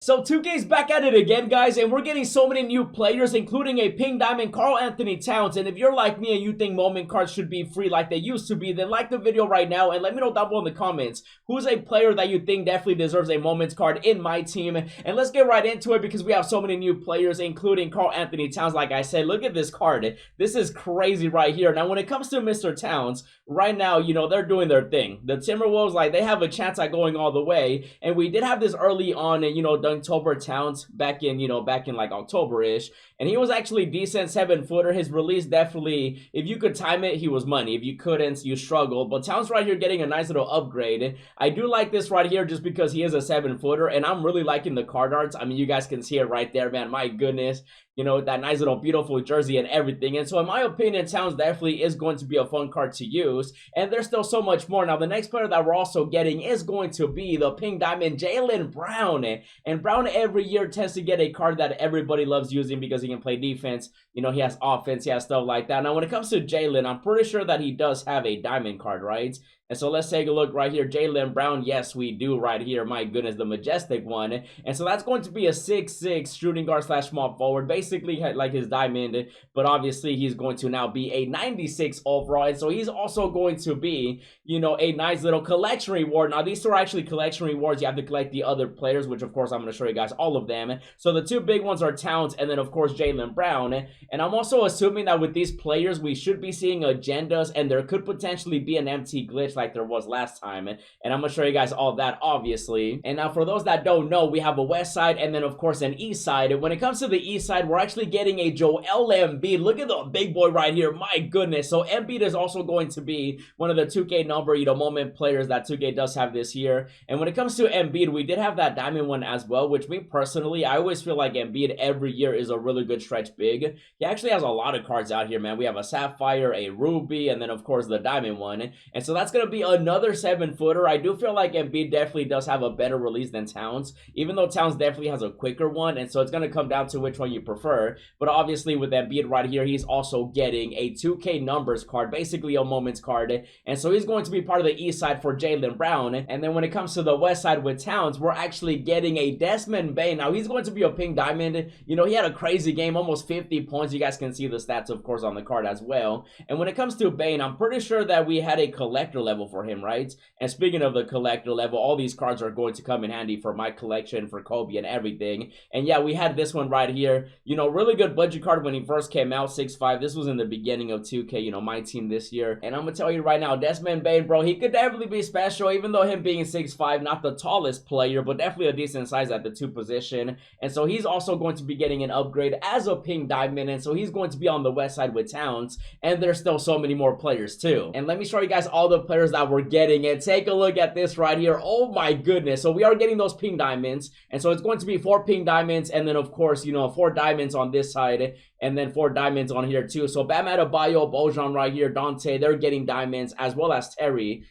So 2K's back at it again, guys, and we're getting so many new players, including a pink diamond Karl-Anthony Towns. And if you're like me and you think moment cards should be free like they used to be, then like the video right now and let me know down below in the comments who's a player that you think definitely deserves a moments card in my team. And let's get right into it because we have so many new players, including Karl-Anthony Towns. Like I said, look at this card. This is crazy right here. Now, when it comes to Mr. Towns, right now, you know, they're doing their thing. The Timberwolves, like, they have a chance at going all the way. And we did have this early on, you know, October Towns back in like October-ish, and he was actually decent 7-footer. His release definitely, if you could time it, he was money. If you couldn't, you struggled. But Towns right here getting a nice little upgrade. I do like this right here just because he is a 7-footer, and I'm really liking the card arts. I mean, you guys can see it right there, man. My goodness. You know, that nice little beautiful jersey and everything. And so in my opinion, Towns definitely is going to be a fun card to use. And there's still so much more. Now, the next player that we're also getting is going to be the pink diamond Jaylen Brown. And Brown every year tends to get a card that everybody loves using because he can play defense. You know, he has offense, he has stuff like that. Now, when it comes to Jaylen, I'm pretty sure that he does have a diamond card, right? And so let's take a look right here. Jaylen Brown, yes, we do right here. My goodness, the majestic one. And so that's going to be a 6'6" shooting guard slash small forward. Basically like his diamond, but obviously he's going to now be a 96 overall. And so he's also going to be, you know, a nice little collection reward. Now, these two are actually collection rewards. You have to collect the other players, which of course I'm going to show you guys all of them. So the two big ones are Towns and then of course Jaylen Brown. And I'm also assuming that with these players, we should be seeing agendas and there could potentially be an empty glitch like there was last time, and I'm gonna show you guys all that obviously. And now for those that don't know, we have a west side and then of course an east side. And when it comes to the east side, we're actually getting a Joel Embiid. Look at the big boy right here, my goodness. So Embiid is also going to be one of the 2K number, you know, moment players that 2K does have this year. And when it comes to Embiid, we did have that diamond one as well, which me personally, I always feel like Embiid every year is a really good stretch big. He actually has a lot of cards out here, man. We have a sapphire, a ruby, and then of course the diamond one. And so that's gonna be another 7-footer. I do feel like Embiid definitely does have a better release than Towns, even though Towns definitely has a quicker one, and so it's going to come down to which one you prefer. But obviously with Embiid right here, he's also getting a 2K numbers card, basically a moments card, and so he's going to be part of the east side for Jaylen Brown. And then when it comes to the west side with Towns, we're actually getting a Desmond Bane. Now, he's going to be a pink diamond. You know, he had a crazy game, almost 50 points. You guys can see the stats, of course, on the card as well. And when it comes to Bane, I'm pretty sure that we had a collector level for him, right? And speaking of the collector level, all these cards are going to come in handy for my collection, for Kobe and everything. And yeah, we had this one right here. You know, really good budget card when he first came out, 6'5". This was in the beginning of 2K, you know, my team this year. And I'm gonna tell you right now, Desmond Bane, bro, he could definitely be special, even though him being 6'5", not the tallest player, but definitely a decent size at the 2 position. And so he's also going to be getting an upgrade as a pink diamond, and so he's going to be on the west side with Towns. And there's still so many more players too. And let me show you guys all the players that we're getting. And take a look at this right here. Oh my goodness. So we are getting those pink diamonds, and so it's going to be 4 pink diamonds, and then of course, you know, 4 diamonds on this side, and then 4 diamonds on here too. So Bam Adebayo, Bojan right here, Dante, they're getting diamonds, as well as Terry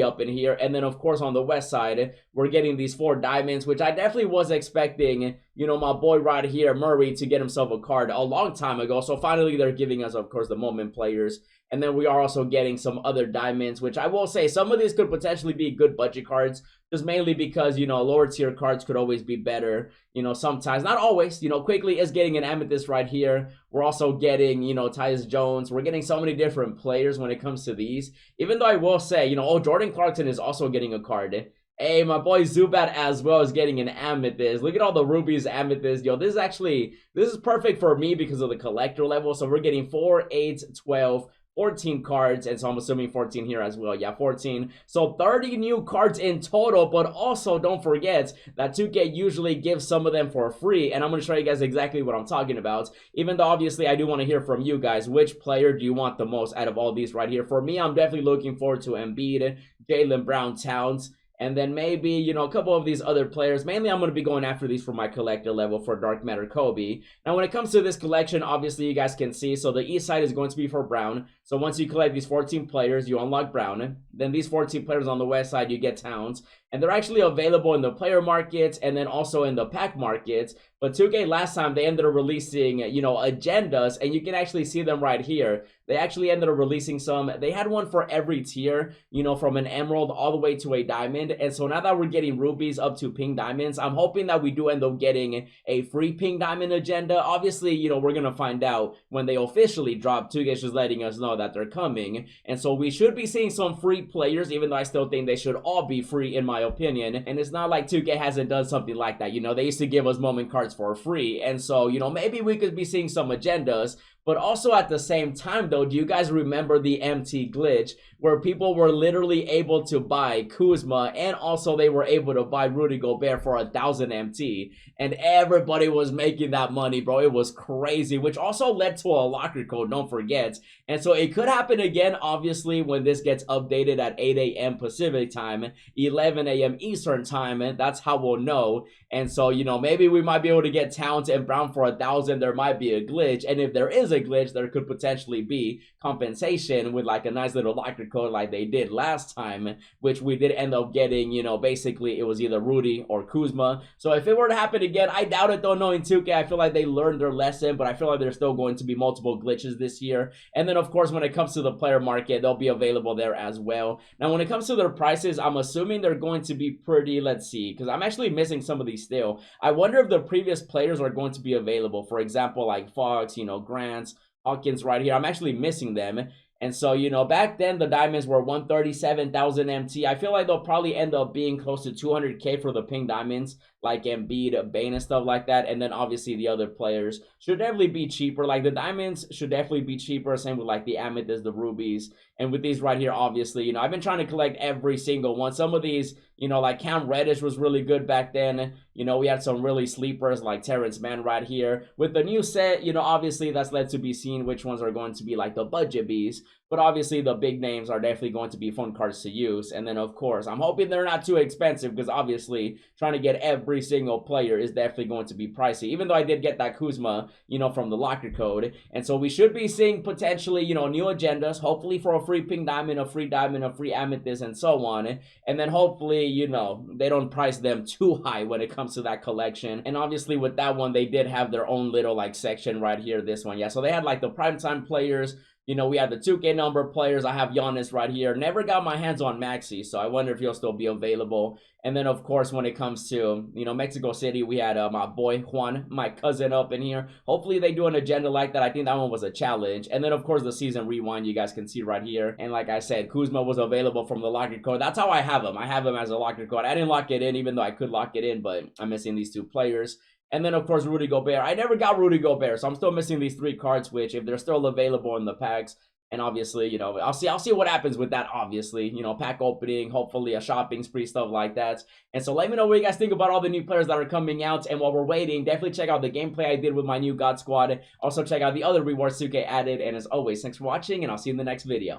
up in here. And then of course on the west side, we're getting these 4 diamonds, which I definitely was expecting, you know, my boy right here, Murray, to get himself a card a long time ago. So finally they're giving us, of course, the moment players. And then we are also getting some other diamonds, which I will say some of these could potentially be good budget cards, just mainly because, you know, lower tier cards could always be better, you know, sometimes, not always. You know, Quickly is getting an amethyst right here. We're also getting, you know, Tyus Jones. We're getting so many different players when it comes to these, even though I will say, you know, oh, Jordan Clarkson is also getting a card. Hey, my boy Zubat as well is getting an amethyst. Look at all the rubies, amethyst. Yo, this is perfect for me because of the collector level. So we're getting 4, 8, 12, 14 cards, and so I'm assuming 14 here as well. Yeah, 14. So 30 new cards in total, but also don't forget that 2K usually gives some of them for free, and I'm going to show you guys exactly what I'm talking about, even though obviously I do want to hear from you guys. Which player do you want the most out of all these right here? For me, I'm definitely looking forward to Embiid, Jaylen Brown, Towns, and then maybe, you know, a couple of these other players. Mainly, I'm going to be going after these for my collector level for Dark Matter Kobe. Now, when it comes to this collection, obviously, you guys can see. So, the east side is going to be for Brown. So, once you collect these 14 players, you unlock Brown. Then, these 14 players on the west side, you get Towns. and they're actually available in the player markets and then also in the pack markets. But 2K last time, they ended up releasing, you know, agendas, and you can actually see them right here. They actually ended up releasing some. They had one for every tier, you know, from an emerald all the way to a diamond. And so now that we're getting rubies up to pink diamonds, I'm hoping that we do end up getting a free pink diamond agenda. Obviously, you know, we're going to find out when they officially drop. 2K's just letting us know that they're coming. And so we should be seeing some free players, even though I still think they should all be free in my opinion. And it's not like 2K hasn't done something like that. You know, they used to give us moment cards for free, and so, you know, maybe we could be seeing some agendas. But also at the same time though, do you guys remember the MT glitch where people were literally able to buy Kuzma and also they were able to buy Rudy Gobert for 1,000 MT, and everybody was making that money, bro? It was crazy, which also led to a locker code, don't forget. And so it could happen again, obviously, when this gets updated at 8 a.m. Pacific time, 11 a.m. Eastern time, and that's how we'll know. And so, you know, maybe we might be able to get Towns and Brown for 1,000. There might be a glitch, and if there is a glitch, there could potentially be compensation with like a nice little locker code like they did last time, which we did end up getting. You know, basically it was either Rudy or Kuzma. So if it were to happen again, I doubt it though, knowing 2K. I feel like they learned their lesson, but I feel like there's still going to be multiple glitches this year. And then of course, when it comes to the player market, they'll be available there as well. Now when it comes to their prices, I'm assuming they're going to be pretty, let's see, because I'm actually missing some of these still. I wonder if the previous players are going to be available. For example, like Fox, you know, Grant, Hawkins right here. I'm actually missing them. And so, you know, back then the diamonds were 137,000 MT. I feel like they'll probably end up being close to 200K for the pink diamonds, like Embiid, Bane, and stuff like that. And then obviously the other players should definitely be cheaper. Like the diamonds should definitely be cheaper. Same with like the amethyst, the rubies, and with these right here, obviously, you know, I've been trying to collect every single one. Some of these, you know, like Cam Reddish was really good back then. You know, we had some really sleepers like Terrence Mann right here. With the new set, you know, obviously that's led to be seen which ones are going to be like the budget bees. But obviously the big names are definitely going to be fun cards to use. And then of course, I'm hoping they're not too expensive, because obviously trying to get every single player is definitely going to be pricey. Even though I did get that Kuzma, you know, from the locker code. And so we should be seeing potentially, you know, new agendas, hopefully for a free pink diamond, a free amethyst, and so on. And then hopefully, you know, they don't price them too high when it comes to that collection. And obviously with that one, they did have their own little like section right here, this one. Yeah, so they had like the primetime players. You know, we had the 2K number players. I have Giannis right here. Never got my hands on Maxi, so I wonder if he'll still be available. And then, of course, when it comes to, you know, Mexico City, we had my boy Juan, my cousin, up in here. Hopefully they do an agenda like that. I think that one was a challenge. And then, of course, the season rewind you guys can see right here. And like I said, Kuzma was available from the locker code. That's how I have him. I have him as a locker code. I didn't lock it in, even though I could lock it in, but I'm missing these two players. And then, of course, Rudy Gobert. I never got Rudy Gobert, so I'm still missing these three cards, which, if they're still available in the packs, and obviously, you know, I'll see what happens with that, obviously. You know, pack opening, hopefully a shopping spree, stuff like that. And so let me know what you guys think about all the new players that are coming out. And while we're waiting, definitely check out the gameplay I did with my new God Squad. Also check out the other rewards 2K added. And as always, thanks for watching, and I'll see you in the next video.